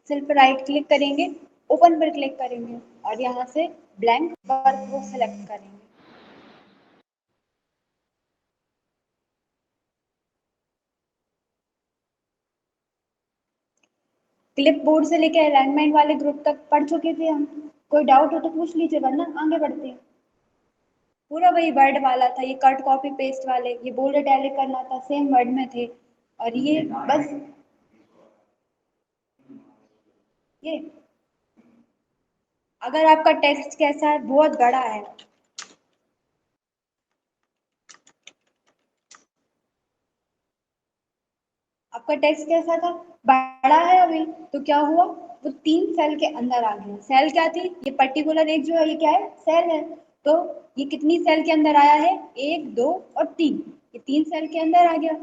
Cell पर right click करेंगे, open पर क्लिक करेंगे और यहाँ से ब्लैंक वर्कबुक सेलेक्ट करेंगे। क्लिप बोर्ड से लेकर अलाइनमेंट वाले ग्रुप तक पढ़ चुके थे हम। कोई डाउट हो तो पूछ लीजिए वरना आगे बढ़ते हैं। पूरा वही वर्ड वाला था, ये कट कॉपी पेस्ट वाले, ये बोल्ड इटैलिक करना था, सेम वर्ड में थे। और ये बस ये अगर आपका टेक्स्ट कैसा है, बहुत बड़ा है, आपका टेक्स्ट कैसा था, बड़ा है अभी, तो क्या हुआ, वो 3 सेल के अंदर आ गया। सेल क्या थी, ये पर्टिकुलर एक जो है ये क्या है, सेल है। तो ये कितनी सेल के अंदर आया है, 1 2 और 3, ये 3 सेल के अंदर आ गया।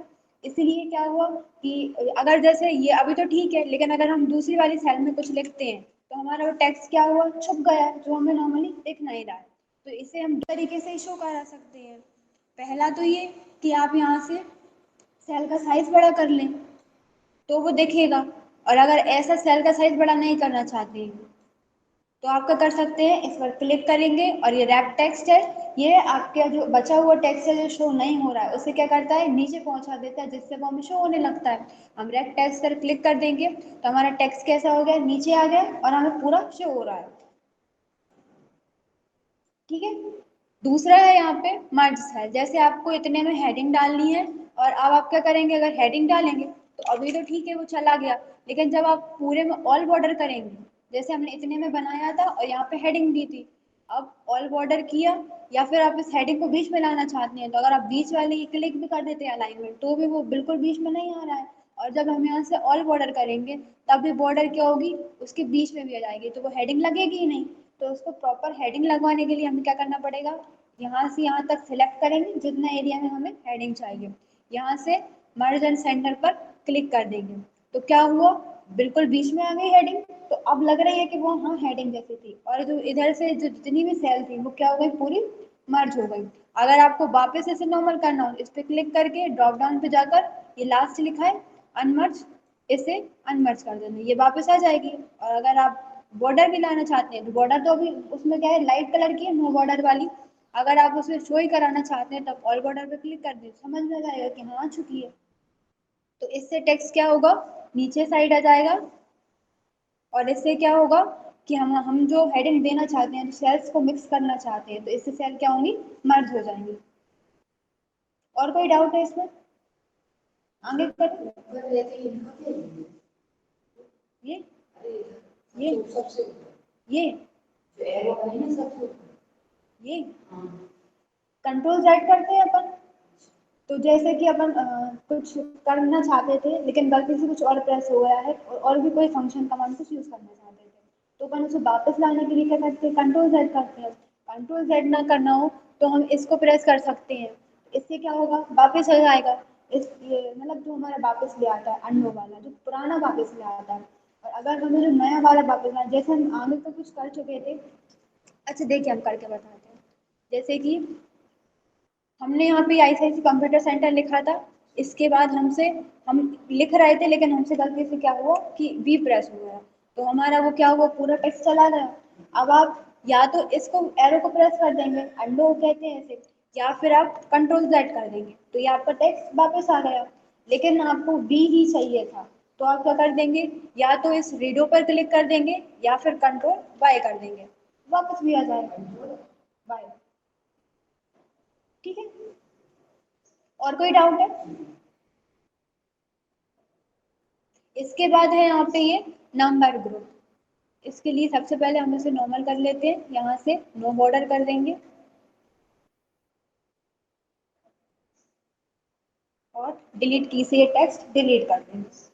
इसलिए क्या हुआ कि अगर जैसे ये अभी तो ठीक है, लेकिन अगर हम दूसरी वाली सेल में कुछ लिखते हैं तो हमारा वो टेक्स्ट क्या हुआ, छुप गया, जो हमें नॉर्मली दिख नहीं रहा है। तो इसे हम दो तरीके से शो करा सकते हैं। पहला तो ये कि आप यहाँ से सेल का साइज बड़ा कर लें तो वो दिखेगा। और अगर ऐसा सेल का साइज बड़ा नहीं करना चाहते हैं तो आप क्या कर सकते हैं, इस पर क्लिक करेंगे और ये रैप टेक्स्ट है, ये आपका जो बचा हुआ टेक्स्ट है जो शो नहीं हो रहा है उसे क्या करता है, नीचे पहुंचा देता है, जिससे वो हमें शो होने लगता है। हम रैप टेक्स्ट पर क्लिक कर देंगे तो हमारा टेक्स्ट कैसा हो गया, नीचे आ गया और हमें पूरा शो हो रहा है। ठीक है। दूसरा है यहाँ पे मर्ज सेल, जैसे आपको इतने में हेडिंग डालनी है और अब आप क्या करेंगे, अगर हेडिंग डालेंगे तो अभी तो ठीक है वो चला गया, लेकिन जब आप पूरे में ऑल बॉर्डर करेंगे, जैसे हमने इतने में बनाया था और यहाँ पे हेडिंग दी थी, अब ऑल बॉर्डर किया या फिर आप इस हेडिंग को बीच में लाना चाहते हैं तो अगर आप बीच वाले की क्लिक भी कर देते हैं अलाइनमेंट तो भी वो बिल्कुल बीच में नहीं आ रहा है। और जब हम यहाँ से ऑल बॉर्डर करेंगे तब भी बॉर्डर क्या होगी, उसके बीच में भी आ जाएगी, तो वो हेडिंग लगेगी ही नहीं। तो उसको प्रॉपर हेडिंग लगवाने के लिए हमें क्या करना पड़ेगा, यहाँ से यहाँ तक सिलेक्ट करेंगे जितना एरिया में हमें हेडिंग चाहिए, यहाँ से मर्ज एंड सेंटर पर क्लिक कर देंगे तो क्या हुआ, बिल्कुल बीच में आ गई हेडिंग। तो अब लग रही है कि वो हाँ हेडिंग जैसी थी, और जो इधर से जो जितनी भी सेल थी वो क्या हो गई, पूरी मर्ज हो गई। अगर आपको वापस ऐसे नॉर्मल करना हो, इस पर क्लिक करके ड्रॉप डाउन पे जाकर ये लास्ट लिखा है अनमर्ज, इसे अनमर्ज कर देना, ये वापस आ जाएगी। और अगर आप बॉर्डर भी लाना चाहते हैं तो बॉर्डर तो अभी उसमें क्या है, लाइट कलर की है, नो बॉर्डर वाली। अगर आप उसे शो ही कराना चाहते हैं तब ऑल बॉर्डर पे क्लिक कर दें, समझ में आ जाएगा कि हाँ आ चुकी है। तो इससे टेक्स्ट क्या होगा, नीचे साइड आ जाएगा। और इससे क्या होगा कि हम जो हेडिंग देना चाहते हैं, जो सेल्स को मिक्स करना चाहते हैं, तो इससे सेल क्या होंगी, मर्ज हो जाएंगी। और कोई डाउट है इसमें, आगे कर ये ये ये ये कंट्रोल जेड करते हैं अपन। तो जैसे कि अपन कुछ करना चाहते थे लेकिन गलती से कुछ और प्रेस हो गया है और भी कोई फंक्शन कमांड कुछ यूज करना चाहते थे, तो अपन उसे वापस लाने के लिए क्या करते हैं, कंट्रोल जेड करते हैं। कंट्रोल जेड ना करना हो तो हम इसको प्रेस कर सकते हैं, इससे क्या होगा, वापस हो जाएगा। इस ये मतलब जो हमारा वापस ले आता है अनडू वाला, जो पुराना वापस ले आता है। और अगर हमें जो नया वाला वापस लाना, जैसे हम आगे तो कुछ कर चुके थे, अच्छा देखिए हम करके बताते हैं। जैसे कि हमने यहाँ पे आईसीआईसी कंप्यूटर सेंटर लिखा था, इसके बाद हमसे हम लिख रहे थे लेकिन हमसे गलती से क्या हुआ कि वी प्रेस हो गया, तो हमारा वो क्या हुआ, पूरा टेक्स्ट चला गया। अब आप या तो इसको एरो को प्रेस कर देंगे, अंडो कहते हैं इसे, या फिर आप कंट्रोल जेड कर देंगे तो ये आपका टेक्स्ट वापस आ गया। लेकिन आपको बी ही चाहिए था तो आप क्या कर देंगे, या तो इस रेडियो पर क्लिक कर देंगे या फिर कंट्रोल वाई कर देंगे, वापस भी आ जाएगा वाई। ठीक है, और कोई डाउट है। इसके बाद है यहाँ पे ये नंबर ग्रुप, इसके लिए सबसे पहले हम इसे नॉर्मल कर लेते हैं, यहाँ से नो बॉर्डर कर देंगे और डिलीट की से ये टेक्स्ट डिलीट कर देंगे।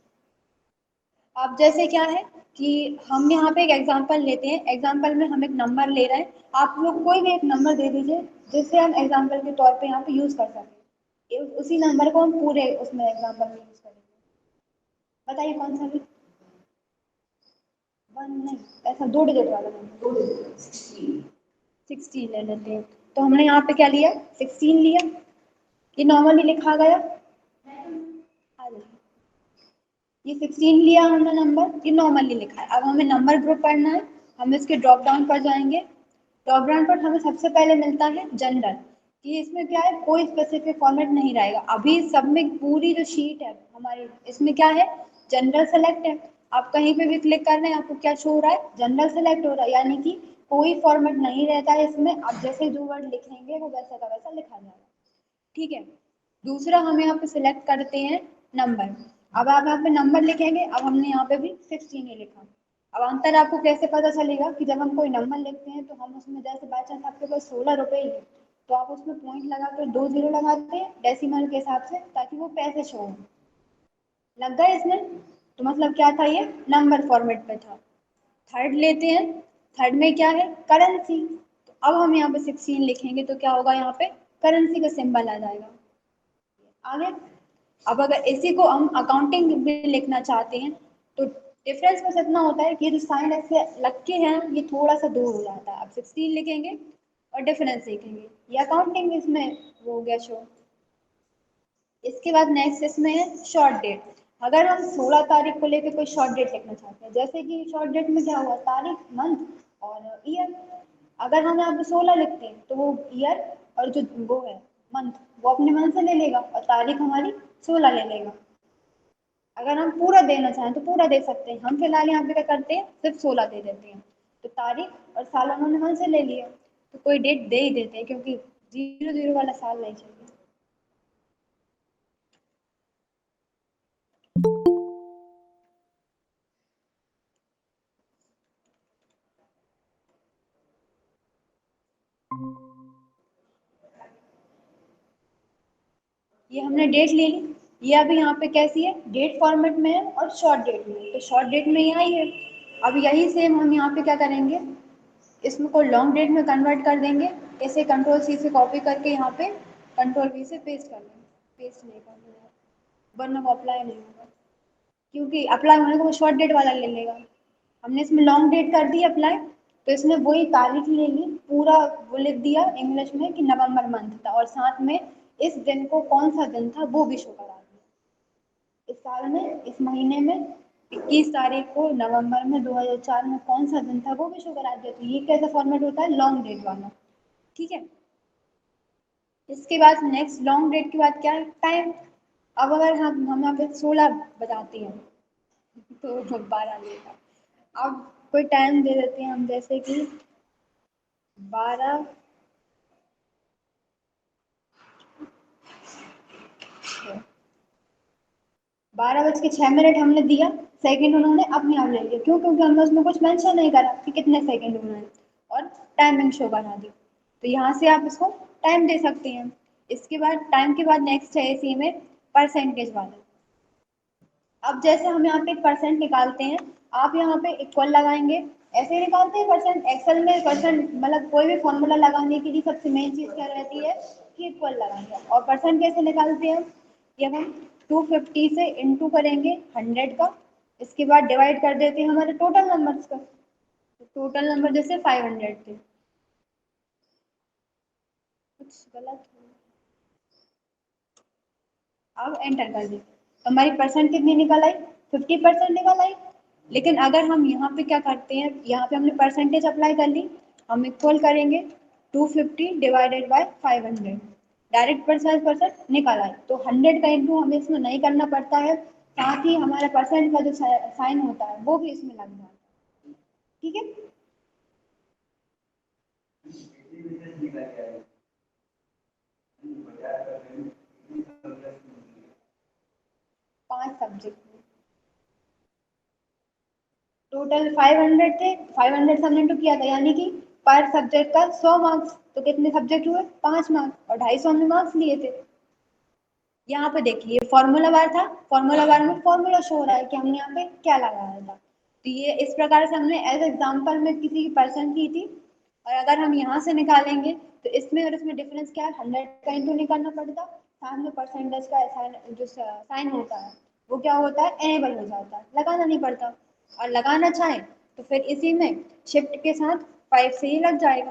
अब जैसे क्या है कि हम यहाँ पे एक एग्जांपल लेते हैं, एग्जांपल में हम एक नंबर ले रहे हैं, आप लोग कोई भी एक नंबर दे दीजिए जिससे हम एग्जांपल के तौर पे यहाँ पे यूज कर सकें, उसी नंबर को हम पूरे उसमें एग्जांपल में यूज करेंगे। बताइए कौन सा भी, वन नहीं, ऐसा 2 डिजिट वाला नंबर, 16 ले लेते हैं। तो हमने यहाँ पे क्या लिया, 16 लिया, ये नॉर्मली लिखा गया। आ जाइए। ये 16 लिया हमने नंबर, ये नॉर्मली लिखा है। अब हमें नंबर ग्रुप करना है, हम इसके ड्रॉप डाउन पर जाएंगे। ड्रॉप डाउन पर हमें सबसे पहले मिलता है जनरल, कि इसमें क्या है, कोई स्पेसिफिक फॉर्मेट नहीं रहेगा। अभी सब में पूरी जो शीट है हमारी, इसमें क्या है, जनरल सेलेक्ट है। आप कहीं पे भी क्लिक कर रहे हैं, आपको क्या शो हो रहा है, जनरल सेलेक्ट हो रहा है, यानी कि कोई फॉर्मेट नहीं रहता है इसमें। आप जैसे जो वर्ड लिखेंगे वो वैसा का वैसा लिखा जाएगा, ठीक है। दूसरा हम यहाँ पे सिलेक्ट करते हैं नंबर। अब आप यहाँ पे नंबर लिखेंगे, अब हमने यहाँ पे भी 16 ही लिखा। अब अंतर आपको कैसे पता चलेगा, कि जब हम कोई नंबर लिखते हैं तो हम उसमें, जैसे बाई चांस आपके पास 16 रुपए ही है, तो आप उसमें पॉइंट लगा कर 2 जीरो लगाते हैं डेसिमल के हिसाब से, ताकि वो पैसे शो हो। लग गए इसमें? तो मतलब क्या था, ये नंबर फॉर्मेट पे था। थर्ड लेते हैं, थर्ड में क्या है, करेंसी। तो अब हम यहाँ पे 16 लिखेंगे तो क्या होगा, यहाँ पे करेंसी का सिंबल आ जाएगा। आगे, अब अगर इसी को हम अकाउंटिंग में लिखना चाहते हैं, तो डिफरेंस बस इतना होता है कि ये जो साइन ऐसे लग के हैं, ये थोड़ा सा दूर हो जाता है। अब 16 लिखेंगे और डिफरेंस लिखेंगे, ये अकाउंटिंग इसमें वो हो गया शो। इसके बाद नेक्स्ट इसमें है शॉर्ट डेट। अगर हम 16 तारीख को लेकर कोई शॉर्ट डेट लिखना चाहते हैं, जैसे कि शॉर्ट डेट में क्या हुआ, तारीख, मंथ और ईयर। अगर हम यहाँ पे 16 लिखते हैं तो वो ईयर और जो वो है मंथ, वो अपने मन से ले लेगा, और तारीख हमारी 16 ले लेगा। अगर हम पूरा देना चाहें तो पूरा दे सकते हैं। हम फिलहाल यहाँ पे क्या करते हैं, सिर्फ 16 दे देते हैं। तो तारीख और साल उन्होंने मन से ले लिया, तो कोई डेट दे ही देते हैं, क्योंकि 00 वाला साल नहीं चाहिए। ये हमने डेट ले ली, ये अभी यहाँ पे कैसी है, डेट फॉर्मेट में है और शॉर्ट डेट में है, तो शॉर्ट डेट में यहाँ ही है। अब यही सेम हम यहाँ पे क्या करेंगे, इसमें को लॉन्ग डेट में कन्वर्ट कर देंगे। इसे कंट्रोल सी से कॉपी करके यहाँ पे कंट्रोल वी से पेस्ट कर देंगे। पेस्ट नहीं कर देंगे, वरना वो अप्लाई नहीं होगा, क्योंकि अप्लाई होने को वो शॉर्ट डेट वाला ले लेगा। हमने इसमें लॉन्ग डेट कर दी अप्लाई, तो इसने वही तारीख ले ली, पूरा वो लिख दिया इंग्लिश में कि नवंबर मंथ था, और साथ में इस दिन को कौन सा दिन था वो भी शो करा दिया। इस साल में, इस महीने में 21 तारीख को नवंबर में 2004 में कौन सा दिन था वो भी शो करा दिया। तो ये कैसा फॉर्मेट होता है, लॉन्ग डेट वाला, ठीक है। इसके बाद नेक्स्ट लॉन्ग डेट के बाद क्या है, टाइम। अब अगर हम यहाँ पे 16 बजाते हैं तो 12 लेगा। अब कोई टाइम दे देते हैं हम, जैसे कि 12, 12 बज के 6 मिनट हमने दिया, सेकंड उन्होंने अपने आप ले लिया। क्यों? क्योंकि हमने उसमें कुछ मेंशन नहीं करा कि कितने सेकंड हुए हैं, और टाइमिंग शो करा दी। तो यहाँ से आप इसको टाइम दे सकते हैं। इसके बाद टाइम के बाद नेक्स्ट है इसी में परसेंटेज वाला। अब जैसे हम यहाँ पे परसेंट निकालते हैं, आप यहाँ पे इक्वल लगाएंगे, ऐसे ही निकालते हैं परसेंट। एक्सेल में परसेंट मतलब कोई भी फॉर्मूला लगाने के लिए सबसे मेन चीज क्या रहती है, कि इक्वल लगाएंगे। और परसेंट कैसे निकालते हैं, ये हम 250 से इंटू करेंगे 100 का, इसके बाद डिवाइड कर देते हैं हमारे टोटल नंबर्स का। तो टोटल नंबर जैसे 500 थे, कुछ गलत हो, अब एंटर कर दें तो हमारी परसेंट कितनी निकल आई, 50% निकल आई। लेकिन अगर हम यहाँ पे क्या करते हैं, यहाँ पे हमने परसेंटेज अप्लाई कर ली, हम इक्वल करेंगे 250 divided by 500, direct percent percent निकल आए। तो 100 का इंटू हमें इसमें नहीं करना पड़ता है, साथ ही हमारा परसेंट का जो साइन होता है वो भी इसमें लग जाता है, ठीक है। 5 सब्जेक्ट, टोटल 500 थे, 500 से हमने इंटू किया था, यानी कि पर सब्जेक्ट का 100 मार्क्स। तो कितने सब्जेक्ट हुए, 5 मार्क्स, और 250 हमने मार्क्स लिए थे। यहाँ पे देखिए फॉर्मूला बार था, फॉर्मूला बार में फॉर्मूला शो हो रहा है कि हमने यहाँ पे क्या लगाया था। तो ये इस प्रकार से हमने एज एग्जाम्पल में किसी की परसेंट की थी। और अगर हम यहाँ से निकालेंगे तो इसमें और इसमें डिफरेंस क्या है, 100 का इंटू नहीं करना पड़ता, साथ में परसेंटेज का जो साइन होता है वो क्या होता है, एनेबल हो जाता है, लगाना नहीं पड़ता। और लगाना चाहें तो फिर इसी में शिफ्ट के साथ 5 से ही लग जाएगा।